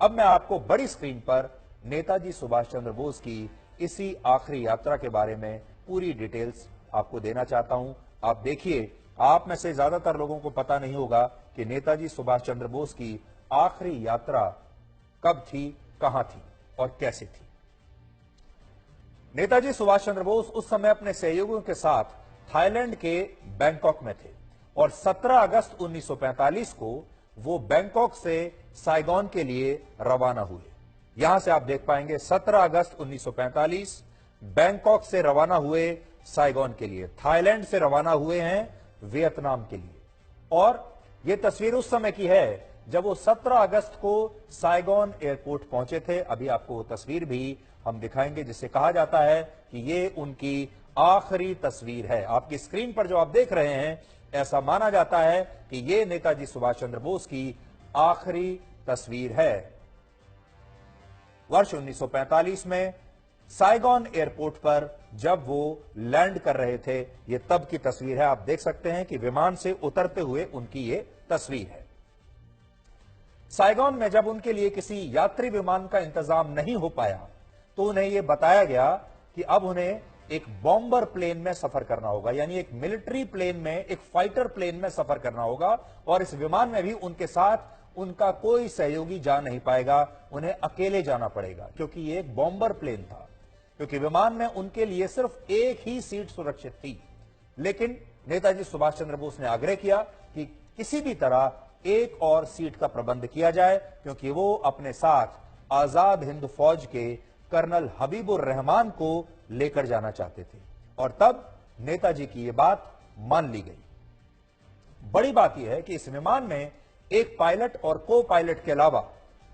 अब मैं आपको बड़ी स्क्रीन पर नेताजी सुभाष चंद्र बोस की इसी आखिरी यात्रा के बारे में पूरी डिटेल्स आपको देना चाहता हूं। आप देखिए, आप में से ज्यादातर लोगों को पता नहीं होगा कि नेताजी सुभाष चंद्र बोस की आखिरी यात्रा कब थी, कहां थी और कैसे थी। नेताजी सुभाष चंद्र बोस उस समय अपने सहयोगियों के साथ थाईलैंड के बैंकॉक में थे और 17 अगस्त 1945 को वो बैंकॉक से साइगोन के लिए रवाना हुए। यहां से आप देख पाएंगे 17 अगस्त 1945 बैंकॉक से रवाना हुए साइगोन के लिए, थाईलैंड से रवाना हुए हैं वियतनाम के लिए। और यह तस्वीर उस समय की है जब वो 17 अगस्त को साइगोन एयरपोर्ट पहुंचे थे। अभी आपको वो तस्वीर भी हम दिखाएंगे, जिसे कहा जाता है कि ये उनकी आखिरी तस्वीर है। आपकी स्क्रीन पर जो आप देख रहे हैं, ऐसा माना जाता है कि ये नेताजी सुभाष चंद्र बोस की आखिरी तस्वीर है। वर्ष 1945 में साइगोन एयरपोर्ट पर जब वो लैंड कर रहे थे, ये तब की तस्वीर है। आप देख सकते हैं कि विमान से उतरते हुए उनकी ये तस्वीर है। साइगोन में जब उनके लिए किसी यात्री विमान का इंतजाम नहीं हो पाया तो उन्हें यह बताया गया कि अब उन्हें एक बॉम्बर प्लेन में सफर करना होगा, यानी एक मिलिट्री प्लेन में, एक फाइटर प्लेन में सफर करना होगा। और इस विमान में भी उनके साथ उनका कोई सहयोगी जा नहीं पाएगा, उन्हें अकेले जाना पड़ेगा, क्योंकि ये एक बॉम्बर प्लेन था। क्योंकि विमान में उनके लिए सिर्फ एक ही सीट सुरक्षित थी। लेकिन नेताजी सुभाष चंद्र बोस ने आग्रह किया कि किसी भी तरह एक और सीट का प्रबंध किया जाए, क्योंकि वो अपने साथ आजाद हिंद फौज के कर्नल हबीबुर रहमान को लेकर जाना चाहते थे। और तब नेताजी की यह बात मान ली गई। बड़ी बात यह है कि इस विमान में एक पायलट और को पायलट के अलावा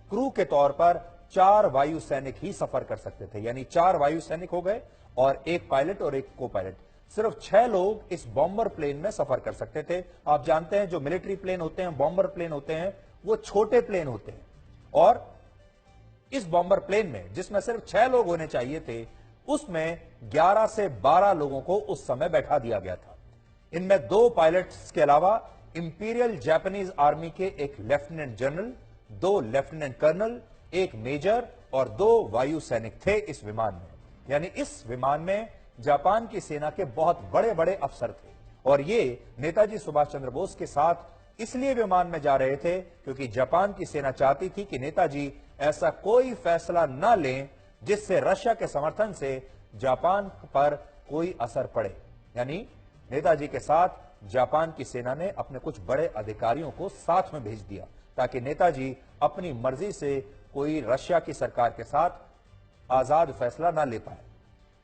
क्रू के तौर पर 4 वायु सैनिक ही सफर कर सकते थे, यानी 4 वायु सैनिक हो गए और एक पायलट और एक को पायलट। सिर्फ 6 लोग इस बॉम्बर प्लेन में सफर कर सकते थे। आप जानते हैं जो मिलिट्री प्लेन होते हैं, बॉम्बर प्लेन होते हैं, वो छोटे प्लेन होते हैं। और इस बॉम्बर प्लेन में जिसमें सिर्फ 6 लोग होने चाहिए थे, उसमें 11 से 12 लोगों को उस समय बैठा दिया गया था। इनमें 2 पायलट्स के अलावा इंपीरियल जापानीज आर्मी के एक lieutenant general, 2 lieutenant colonel, 1 major और 2 वायु सैनिक थे इस विमान में। यानी इस विमान में जापान की सेना के बहुत बड़े बड़े अफसर थे। और ये नेताजी सुभाष चंद्र बोस के साथ इसलिए विमान में जा रहे थे क्योंकि जापान की सेना चाहती थी कि नेताजी ऐसा कोई फैसला न लें जिससे रशिया के समर्थन से जापान पर कोई असर पड़े। यानी नेताजी के साथ जापान की सेना ने अपने कुछ बड़े अधिकारियों को साथ में भेज दिया ताकि नेताजी अपनी मर्जी से कोई रशिया की सरकार के साथ आजाद फैसला न ले पाए।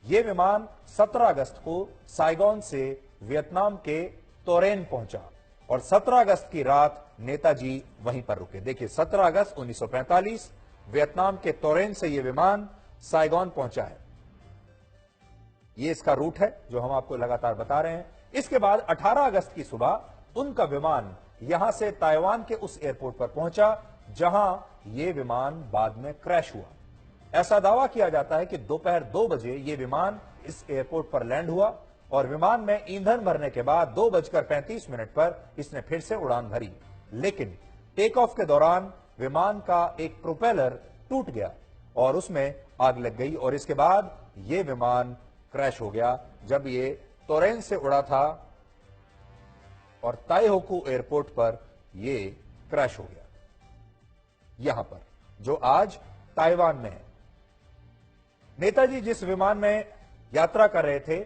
यह विमान 17 अगस्त को साइगोन से वियतनाम के तोरेन पहुंचा और 17 अगस्त की रात नेताजी वहीं पर रुके। देखिए, 17 अगस्त 1945 वियतनाम के तोरेन से यह विमान साइगोन पहुंचा है। यह इसका रूट है जो हम आपको लगातार बता रहे हैं। इसके बाद 18 अगस्त की सुबह उनका विमान यहां से ताइवान के उस एयरपोर्ट पर पहुंचा जहां यह विमान बाद में क्रैश हुआ। ऐसा दावा किया जाता है कि दोपहर 2 बजे यह विमान इस एयरपोर्ट पर लैंड हुआ और विमान में ईंधन भरने के बाद 2:35 पर इसने फिर से उड़ान भरी। लेकिन टेक ऑफ के दौरान विमान का एक प्रोपेलर टूट गया और उसमें आग लग गई और इसके बाद यह विमान क्रैश हो गया जब ये तोरेन से उड़ा था और ताइहोकू एयरपोर्ट पर यह क्रैश हो गया, यहां पर जो आज ताइवान में है। नेताजी जिस विमान में यात्रा कर रहे थे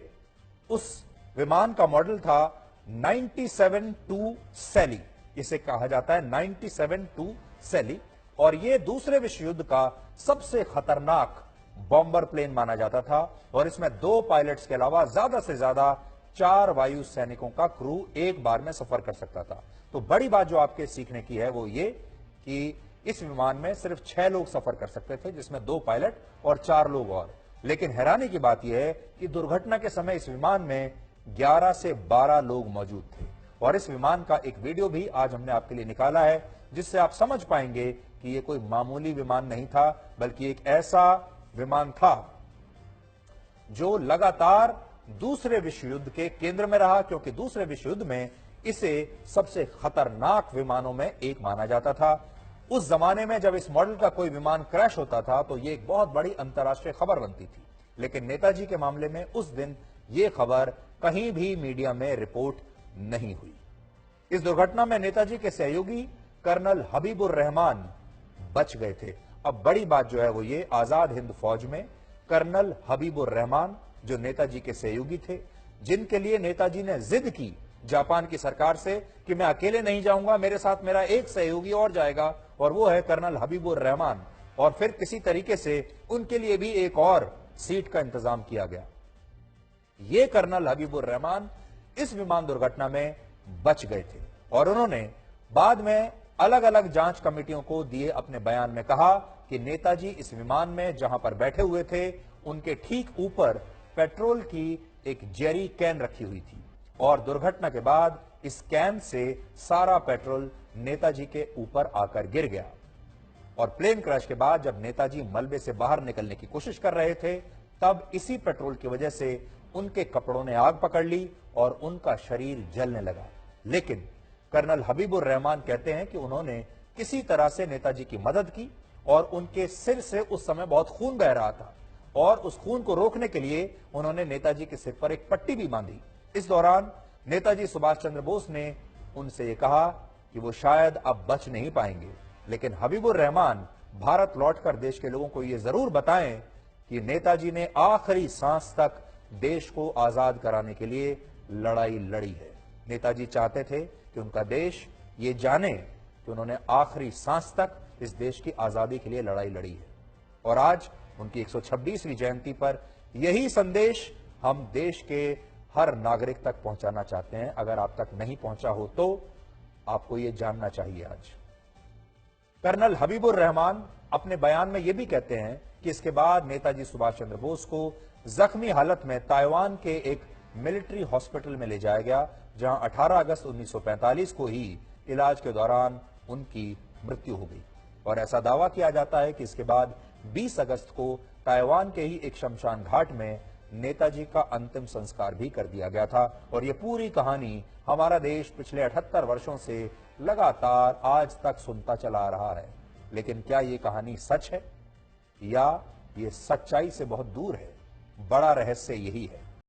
उस विमान का मॉडल था 97-2 सैली। इसे कहा जाता है 97-2 सैली और यह दूसरे विश्व युद्ध का सबसे खतरनाक बॉम्बर प्लेन माना जाता था और इसमें 2 पायलट्स के अलावा ज्यादा से ज्यादा 4 वायु सैनिकों का क्रू एक बार में सफर कर सकता था। तो बड़ी बात जो आपके सीखने की है वो ये कि इस विमान में सिर्फ 6 लोग सफर कर सकते थे, जिसमें 2 पायलट और 4 लोग और। लेकिन हैरानी की बात यह है कि दुर्घटना के समय इस विमान में 11 से 12 लोग मौजूद थे और इस विमान का एक वीडियो भी आज हमने आपके लिए निकाला है जिससे आप समझ पाएंगे कि यह कोई मामूली विमान नहीं था, बल्कि एक ऐसा विमान था जो लगातार दूसरे विश्व युद्ध के केंद्र में रहा, क्योंकि दूसरे विश्व युद्ध में इसे सबसे खतरनाक विमानों में एक माना जाता था। उस जमाने में जब इस मॉडल का कोई विमान क्रैश होता था तो ये एक बहुत बड़ी अंतर्राष्ट्रीय खबर बनती थी, लेकिन नेताजी के मामले में उस दिन ये खबर कहीं भी मीडिया में रिपोर्ट नहीं हुई। इस दुर्घटना में नेताजी के सहयोगी कर्नल हबीबुर रहमान बच गए थे। अब बड़ी बात जो है वो ये, आजाद हिंद फौज में कर्नल हबीबुर रहमान जो नेताजी के सहयोगी थे, जिनके लिए नेताजी ने जिद की जापान की सरकार से कि मैं अकेले नहीं जाऊंगा, मेरे साथ मेरा एक सहयोगी और जाएगा और वो है कर्नल हबीबुर रहमान, और फिर किसी तरीके से उनके लिए भी एक और सीट का इंतजाम किया गया। ये कर्नल हबीबुर रहमान इस विमान दुर्घटना में बच गए थे और उन्होंने बाद में अलग अलग जांच कमेटियों को दिए अपने बयान में कहा कि नेताजी इस विमान में जहां पर बैठे हुए थे उनके ठीक ऊपर पेट्रोल की एक जेरी कैन रखी हुई थी और दुर्घटना के बाद इस कैन से सारा पेट्रोल नेताजी के ऊपर आकर गिर गया और प्लेन क्रैश के बाद जब नेताजी मलबे से बाहर निकलने की कोशिश कर रहे थे तब इसी पेट्रोल की वजह से उनके कपड़ों ने आग पकड़ ली और उनका शरीर जलने लगा। लेकिन कर्नल हबीबुर रहमान कहते हैं कि उन्होंने किसी तरह से नेताजी की मदद की और उनके सिर से उस समय बहुत खून बह रहा था और उस खून को रोकने के लिए उन्होंने नेताजी के सिर पर एक पट्टी भी बांधी। इस दौरान नेताजी सुभाष चंद्र बोस ने उनसे ये कहा कि वो शायद अब बच नहीं पाएंगे, लेकिन हबीबुर रहमान भारत लौटकर देश के लोगों को ये जरूर बताएं कि नेताजी ने आखिरी सांस तक देश को आजाद कराने के लिए लड़ाई लड़ी है। नेताजी चाहते थे कि उनका देश ये जाने कि उन्होंने आखिरी सांस तक इस देश की आजादी के लिए लड़ाई लड़ी है और आज उनकी 126वीं जयंती पर यही संदेश हम देश के हर नागरिक तक पहुंचाना चाहते हैं। अगर आप तक नहीं पहुंचा हो तो आपको यह जानना चाहिए। आज कर्नल हबीबुर रहमान अपने बयान में यह भी कहते हैं कि इसके बाद नेताजी सुभाष चंद्र बोस को जख्मी हालत में ताइवान के एक मिलिट्री हॉस्पिटल में ले जाया गया, जहां 18 अगस्त 1945 को ही इलाज के दौरान उनकी मृत्यु हो गई और ऐसा दावा किया जाता है कि इसके बाद 20 अगस्त को ताइवान के ही एक शमशान घाट में नेताजी का अंतिम संस्कार भी कर दिया गया था। और ये पूरी कहानी हमारा देश पिछले 78 वर्षों से लगातार आज तक सुनता चला आ रहा है, लेकिन क्या ये कहानी सच है या ये सच्चाई से बहुत दूर है? बड़ा रहस्य यही है।